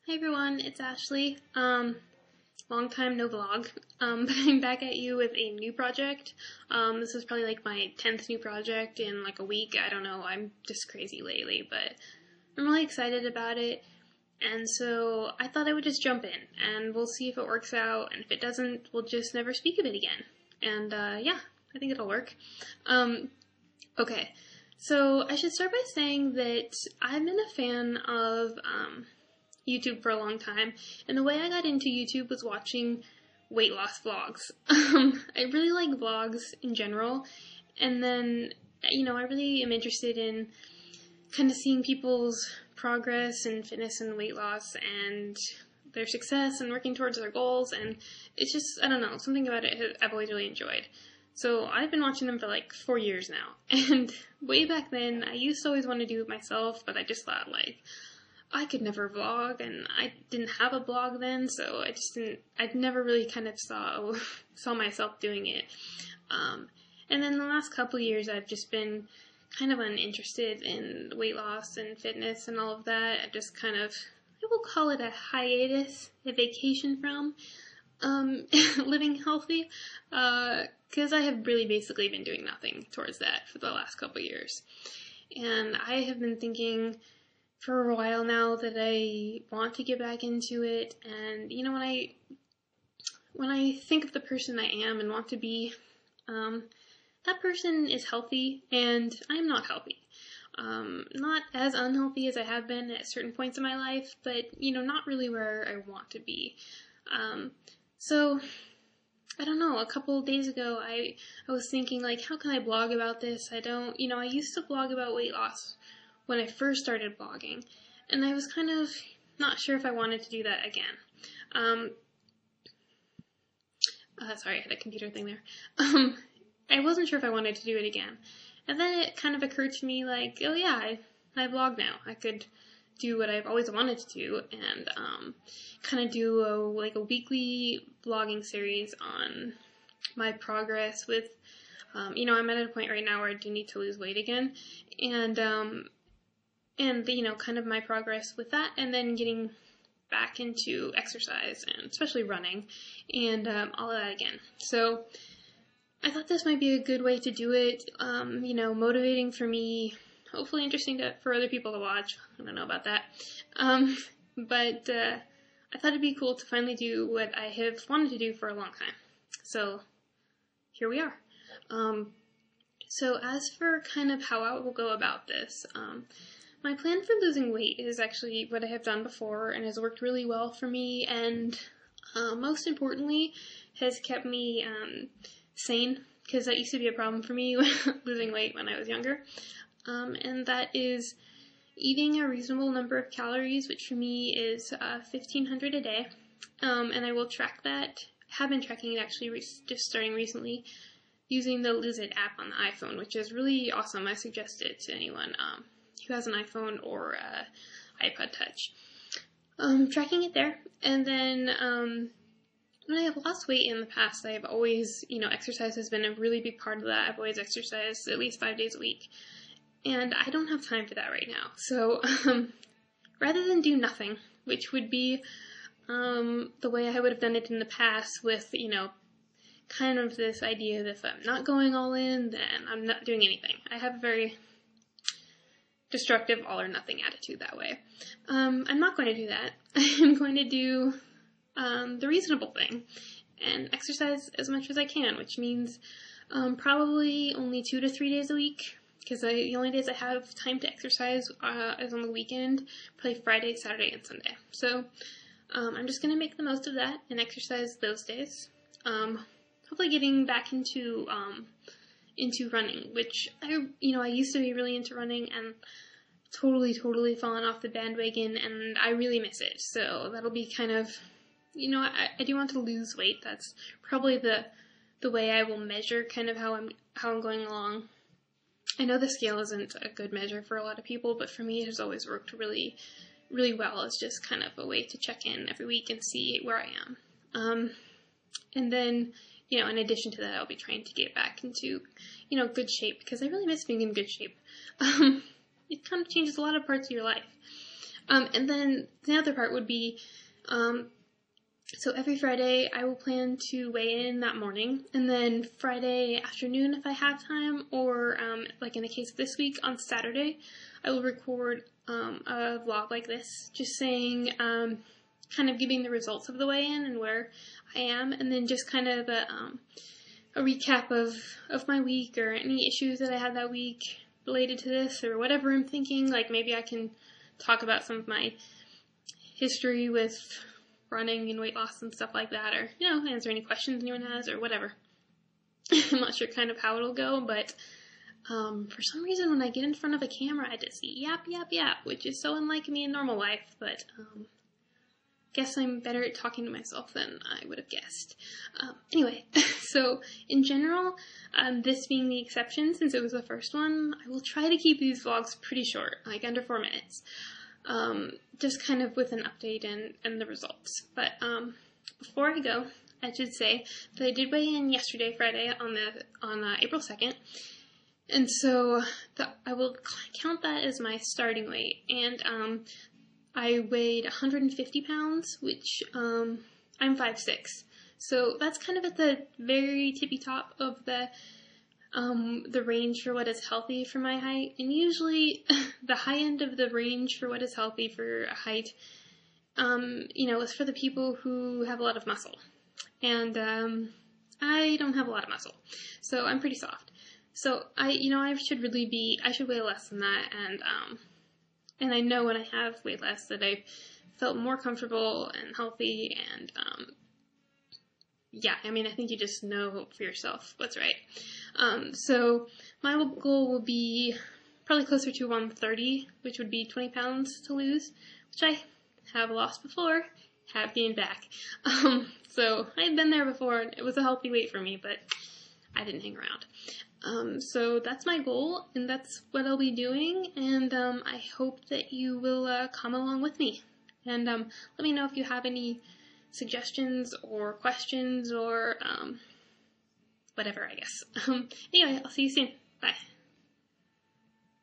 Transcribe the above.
Hi everyone, it's Ashley. Long time no vlog, but I'm back at you with a new project. This is probably like my 10th new project in like a week. I don't know, I'm just crazy lately, but I'm really excited about it. And so I thought I would just jump in and we'll see if it works out, and if it doesn't, we'll just never speak of it again. And yeah, I think it'll work. Okay, so I should start by saying that I've been a fan of YouTube for a long time, and the way I got into YouTube was watching weight loss vlogs. I really like vlogs in general, and then, I really am interested in kind of seeing people's progress and fitness and weight loss and their success and working towards their goals, and it's just, I don't know, something about it I've always really enjoyed. So I've been watching them for like 4 years now, and way back then, I used to always want to do it myself, but I just thought I could never vlog, and I didn't have a blog then, so I'd never really kind of saw myself doing it. And then the last couple years, I've just been kind of uninterested in weight loss and fitness and all of that. I just kind of, I will call it a hiatus, a vacation from living healthy, because I have really basically been doing nothing towards that for the last couple years. And I have been thinking for a while now that I want to get back into it, and when I think of the person I am and want to be, that person is healthy, and I'm not healthy. Not as unhealthy as I have been at certain points in my life, but, not really where I want to be. So, I don't know, a couple of days ago, I was thinking, how can I blog about this? I used to blog about weight loss when I first started blogging, and I was kind of not sure if I wanted to do that again. Sorry, I had a computer thing there. I wasn't sure if I wanted to do it again. And then it kind of occurred to me, oh yeah, I blog now. I could do what I've always wanted to do, and kind of do a weekly vlogging series on my progress with, I'm at a point right now where I do need to lose weight again, and kind of my progress with that, and then getting back into exercise, and especially running, and all of that again. So I thought this might be a good way to do it, motivating for me, hopefully interesting for other people to watch. I don't know about that. But I thought it'd be cool to finally do what I have wanted to do for a long time. So here we are. So as for kind of how I will go about this, my plan for losing weight is actually what I have done before and has worked really well for me, and most importantly has kept me sane, because that used to be a problem for me losing weight when I was younger, and that is eating a reasonable number of calories, which for me is 1,500 a day, and I will track that. Have been tracking it actually just starting recently using the Lose It app on the iPhone, which is really awesome. I suggest it to anyone who has an iPhone or iPod Touch. Tracking it there, and then when I have lost weight in the past, I have always, exercise has been a really big part of that. I've always exercised at least 5 days a week, and I don't have time for that right now. So rather than do nothing, which would be the way I would have done it in the past with, kind of this idea that if I'm not going all in, then I'm not doing anything. I have a very destructive all or nothing attitude that way. I'm not going to do that. I'm going to do the reasonable thing and exercise as much as I can, which means probably only 2 to 3 days a week, because the only days I have time to exercise is on the weekend, probably Friday, Saturday, and Sunday. So I'm just going to make the most of that and exercise those days. Hopefully getting back into running, which I used to be really into running and totally fallen off the bandwagon, and I really miss it. So that'll be kind of, I do want to lose weight. That's probably the way I will measure kind of how I'm going along. I know the scale isn't a good measure for a lot of people, but for me it has always worked really, really well. It's just kind of a way to check in every week and see where I am. And then, in addition to that, I'll be trying to get back into, good shape, because I really miss being in good shape. It kind of changes a lot of parts of your life. And then the other part would be, so every Friday I will plan to weigh in that morning, and then Friday afternoon if I have time, or like in the case of this week, on Saturday, I will record a vlog like this, just saying, kind of giving the results of the weigh-in and where I am, and then just kind of a recap of my week, or any issues that I had that week related to this, or whatever I'm thinking. Like maybe I can talk about some of my history with running and weight loss and stuff like that, or, answer any questions anyone has, or whatever. I'm not sure kind of how it'll go, but for some reason when I get in front of a camera, I just yap, which is so unlike me in normal life, but guess I'm better at talking to myself than I would have guessed. Anyway, so in general, this being the exception, since it was the first one, I will try to keep these vlogs pretty short, like under 4 minutes. Just kind of with an update and the results. But before I go, I should say that I did weigh in yesterday, Friday, on April 2nd. And so I will count that as my starting weight. And I weighed 150 pounds, which I'm 5'6". So that's kind of at the very tippy top of the range for what is healthy for my height. And usually the high end of the range for what is healthy for a height, is for the people who have a lot of muscle. And I don't have a lot of muscle, so I'm pretty soft. So I should weigh less than that, and I know when I have weighed less that I've felt more comfortable and healthy, and I think you just know for yourself what's right. So my goal will be probably closer to 130, which would be 20 pounds to lose, which I have lost before, have gained back. So I've been there before, and it was a healthy weight for me, but I didn't hang around. So that's my goal, and that's what I'll be doing, and I hope that you will come along with me. And let me know if you have any suggestions or questions or whatever, I guess. Anyway, I'll see you soon. Bye.